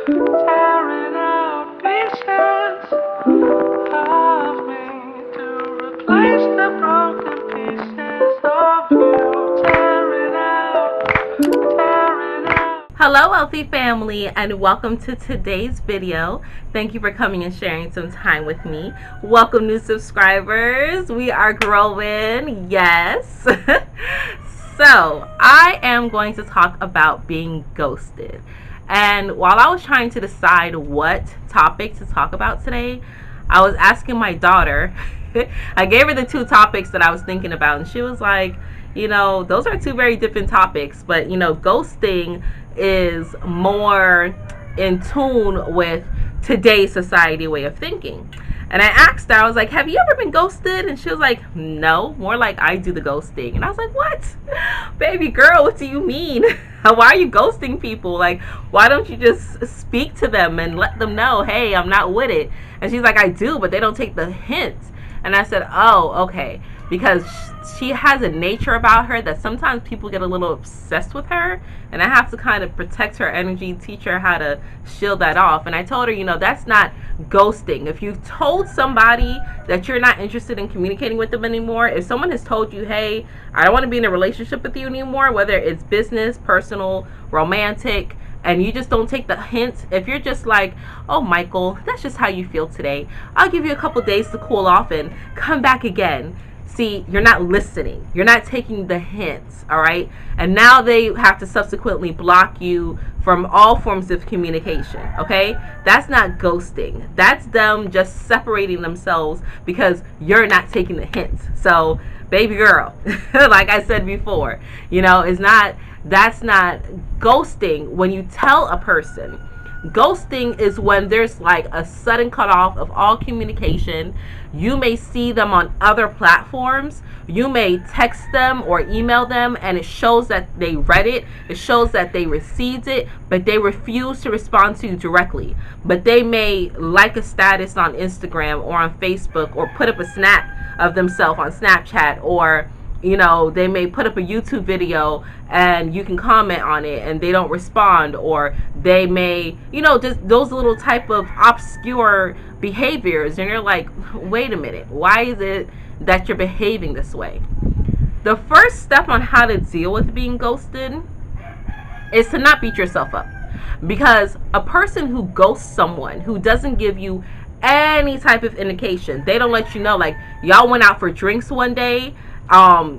tearing out pieces of me to replace the broken pieces of you. Tearing out. Hello, wealthy family, and welcome to today's video. Thank you for coming and sharing some time with me. Welcome, new subscribers. We are growing, yes. So, I am going to talk about being ghosted. And while I was trying to decide what topic to talk about today, I was asking my daughter. I gave her the two topics that I was thinking about, and she was like, those are two very different topics, but ghosting is more in tune with today's society way of thinking. And I asked her, I was like, have you ever been ghosted? And she was like, no, more like I do the ghosting. And I was like, what? Baby girl, what do you mean? Why are you ghosting people? Like, why don't you just speak to them and let them know, hey, I'm not with it? And she's like, I do, but they don't take the hint. And I said, oh, okay. Because she has a nature about her that sometimes people get a little obsessed with her, and I have to kind of protect her energy, teach her how to shield that off. And I told her, that's not ghosting. If you've told somebody that you're not interested in communicating with them anymore, if someone has told you, hey, I don't want to be in a relationship with you anymore, whether it's business, personal, romantic, and you just don't take the hint, if you're just like, oh, Michael, that's just how you feel today, I'll give you a couple days to cool off and come back again. See, you're not listening. You're not taking the hints, all right? And now they have to subsequently block you from all forms of communication, okay? That's not ghosting. That's them just separating themselves because you're not taking the hints. So, baby girl, like I said before, that's not ghosting when you tell a person. Ghosting is when there's like a sudden cutoff of all communication. You may see them on other platforms. You may text them or email them, and it shows that they read it. It shows that they received it, but they refuse to respond to you directly. But they may like a status on Instagram or on Facebook, or put up a snap of themselves on Snapchat, or they may put up a YouTube video and you can comment on it and they don't respond, or they may, just those little type of obscure behaviors, and you're like, wait a minute, why is it that you're behaving this way? The first step on how to deal with being ghosted is to not beat yourself up, because a person who ghosts someone, who doesn't give you any type of indication, they don't let you know, like, y'all went out for drinks one day,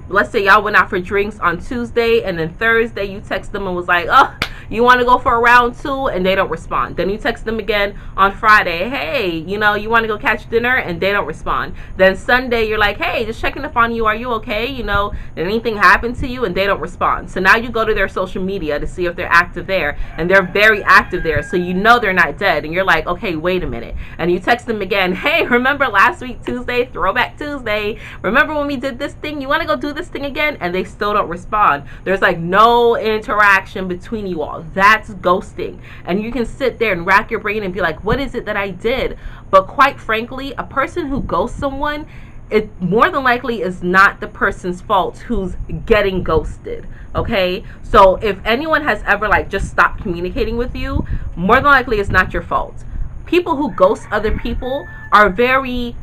let's say y'all went out for drinks on Tuesday, and then Thursday you text them and was like, oh, you want to go for a round two, and they don't respond. Then you text them again on Friday, hey, you want to go catch dinner, and they don't respond. Then Sunday you're like, hey, just checking up on you, are you okay, did anything happen to you? And they don't respond. So now you go to their social media to see if they're active there, and they're very active there, so they're not dead, and you're like, okay, wait a minute. And you text them again, hey, remember last week Tuesday, throwback Tuesday, remember when we did this thing, you want to go do this thing again? And they still don't respond. There's like no interaction between you all. That's ghosting. And you can sit there and rack your brain and be like, what is it that I did? But quite frankly, a person who ghosts someone, it more than likely is not the person's fault who's getting ghosted. Okay, so if anyone has ever just stopped communicating with you, more than likely it's not your fault. People who ghost other people are very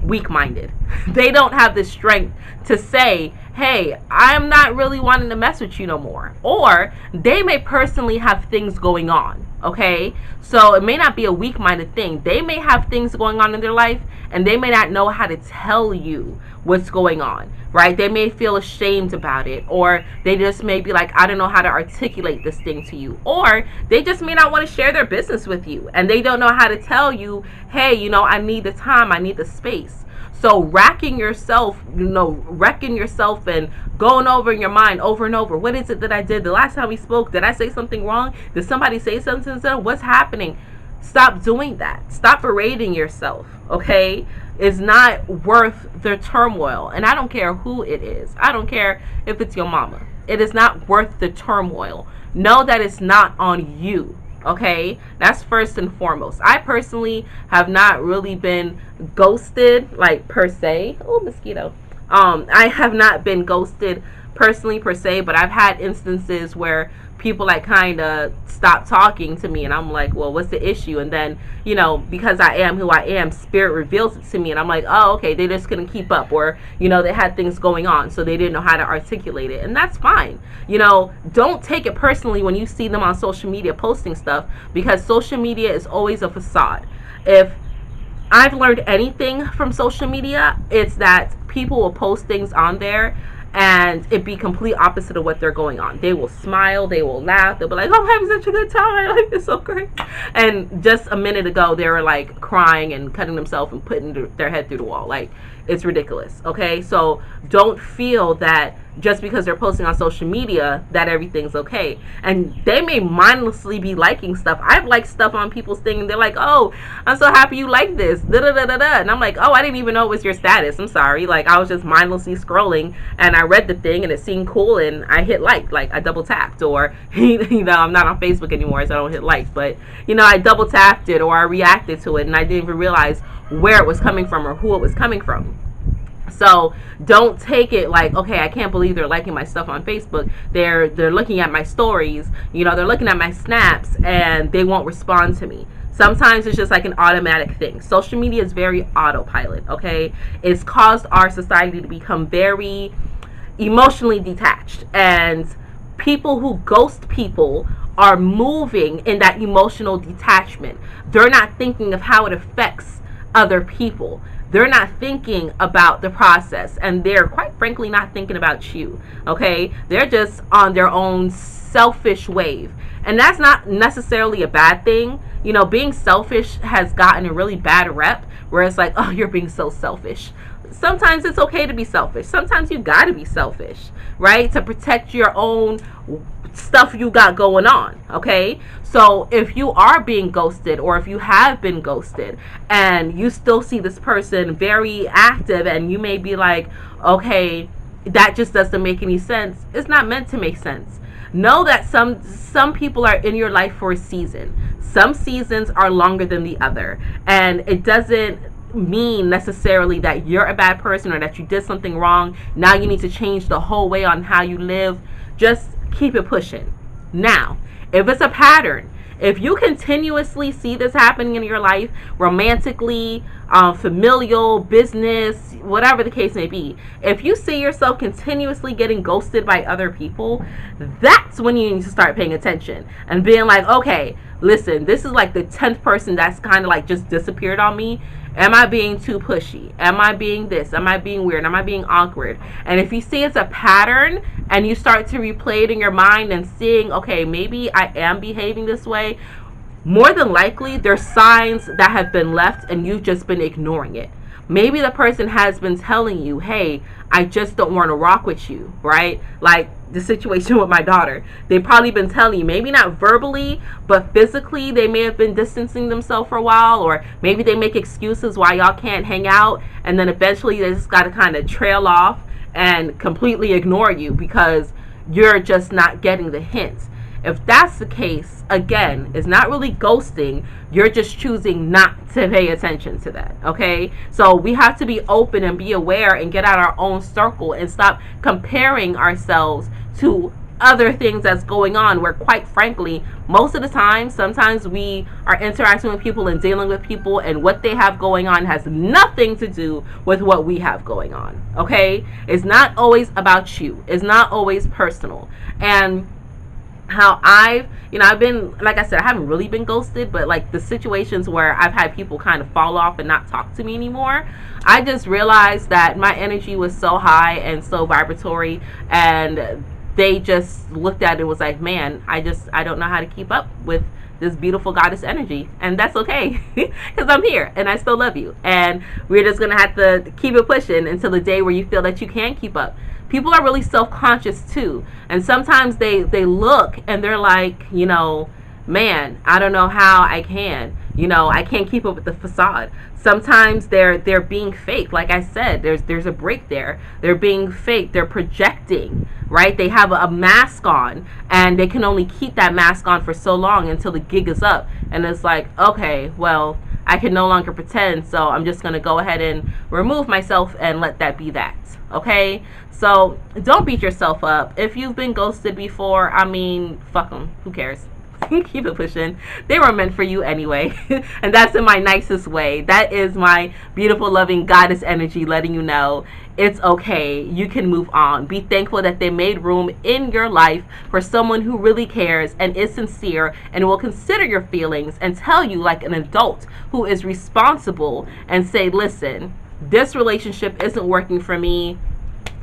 weak-minded. They don't have the strength to say, hey, I'm not really wanting to mess with you no more. Or they may personally have things going on, okay? So it may not be a weak-minded thing. They may have things going on in their life, and they may not know how to tell you what's going on, right? They may feel ashamed about it, or they just may be like, I don't know how to articulate this thing to you. Or they just may not want to share their business with you, and they don't know how to tell you, hey, I need the time, I need the space. So wrecking yourself and going over in your mind over and over, what is it that I did? The last time we spoke, did I say something wrong? Did somebody say something? What's happening? Stop doing that. Stop berating yourself, okay? It's not worth the turmoil. And I don't care who it is. I don't care if it's your mama. It is not worth the turmoil. Know that it's not on you. Okay, that's first and foremost. I personally have not really been ghosted, like, per se. Oh, mosquito. I have not been ghosted personally per se, but I've had instances where people like kind of stop talking to me, and I'm like, well, what's the issue? And then, you know, because I am who I am, spirit reveals it to me, and I'm like, oh, okay, they just couldn't keep up, or, you know, they had things going on, so they didn't know how to articulate it, and that's fine. You know, don't take it personally when you see them on social media posting stuff, because social media is always a facade. If I've learned anything from social media, it's that people will post things on there and it be complete opposite of what they're going on. They will smile, they will laugh, they'll be like, oh, I'm having such a good time, I like this so great. And just a minute ago, they were like crying and cutting themselves and putting their head through the wall. Like, it's ridiculous, okay? So don't feel that just because they're posting on social media that everything's okay. And they may mindlessly be liking stuff. I've liked stuff on people's thing and they're like, oh, I'm so happy you like this, da da da da da. And I'm like, oh, I didn't even know it was your status, I'm sorry. Like, I was just mindlessly scrolling and I read the thing and it seemed cool and I hit like I double tapped. Or you know, I'm not on Facebook anymore, so I don't hit like, but you know, I double tapped it or I reacted to it and I didn't even realize where it was coming from or who it was coming from. So don't take it like, okay, I can't believe they're liking my stuff on Facebook. They're looking at my stories, you know, they're looking at my snaps and they won't respond to me. Sometimes it's just like an automatic thing. Social media is very autopilot, okay? It's caused our society to become very emotionally detached, and people who ghost people are moving in that emotional detachment. They're not thinking of how it affects other people. They're not thinking about the process, and they're quite frankly not thinking about you, okay? They're just on their own selfish wave, and that's not necessarily a bad thing. You know, being selfish has gotten a really bad rep where it's like, oh, you're being so selfish. Sometimes it's okay to be selfish. Sometimes you gotta be selfish, right? To protect your own stuff you got going on, okay? So if you are being ghosted, or if you have been ghosted and you still see this person very active and you may be like, okay, that just doesn't make any sense. It's not meant to make sense. Know that some people are in your life for a season. Some seasons are longer than the other, and it doesn't mean necessarily that you're a bad person or that you did something wrong. Now you need to change the whole way on how you live. Just keep it pushing. Now, if it's a pattern, if you continuously see this happening in your life, romantically, familial, business, whatever the case may be, if you see yourself continuously getting ghosted by other people, that's when you need to start paying attention and being like, okay, listen, this is like the 10th person that's kind of like just disappeared on me. Am I being too pushy? Am I being this? Am I being weird? Am I being awkward? And if you see it's a pattern and you start to replay it in your mind and seeing, okay, maybe I am behaving this way, more than likely there's signs that have been left and you've just been ignoring it. Maybe the person has been telling you, hey, I just don't want to rock with you, right? Like the situation with my daughter. They've probably been telling you, maybe not verbally, but physically, they may have been distancing themselves for a while, or maybe they make excuses why y'all can't hang out, and then eventually they just got to kind of trail off and completely ignore you because you're just not getting the hints. If that's the case, again, it's not really ghosting. You're just choosing not to pay attention to that, okay? So we have to be open and be aware and get out our own circle and stop comparing ourselves to other things that's going on, where quite frankly, most of the time, sometimes we are interacting with people and dealing with people, and what they have going on has nothing to do with what we have going on, okay? It's not always about you. It's not always personal. And how I've been, like I said, I haven't really been ghosted, but like the situations where I've had people kind of fall off and not talk to me anymore, I just realized that my energy was so high and so vibratory, and they just looked at it and was like, man, I don't know how to keep up with this beautiful goddess energy, and that's okay because I'm here and I still love you, and we're just gonna have to keep it pushing until the day where you feel that you can keep up. People are really self-conscious too, and sometimes they look and they're like, you know, man, I don't know how I can, you know, I can't keep up with the facade. Sometimes they're being fake. Like I said, there's a break there. They're being fake. They're projecting, right? They have a mask on, and they can only keep that mask on for so long until the gig is up, and it's like, okay, well, I can no longer pretend, so I'm just going to go ahead and remove myself and let that be that. Okay? So don't beat yourself up. If you've been ghosted before, I mean, fuck them. Who cares? Keep it pushing. They were meant for you anyway. And that's in my nicest way. That is my beautiful, loving goddess energy letting you know it's okay. You can move on. Be thankful that they made room in your life for someone who really cares and is sincere and will consider your feelings and tell you like an adult who is responsible and say, listen, this relationship isn't working for me.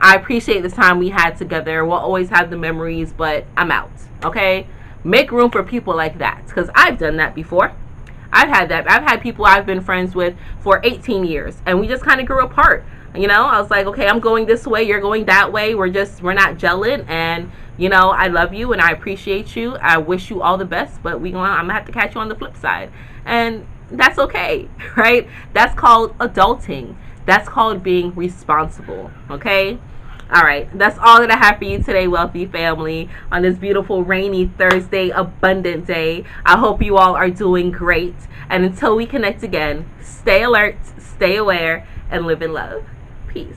I appreciate the time we had together. We'll always have the memories, but I'm out. Okay? Make room for people like that, because I've done that before. I've had people I've been friends with for 18 years, and we just kind of grew apart. I was like, okay, I'm going this way, you're going that way. We're not gelling, and I love you and I appreciate you. I wish you all the best, but I'm gonna have to catch you on the flip side, and that's okay, right? That's called adulting. That's called being responsible. Okay. All right, that's all that I have for you today, wealthy family, on this beautiful rainy Thursday, abundant day. I hope you all are doing great. And until we connect again, stay alert, stay aware, and live in love. Peace.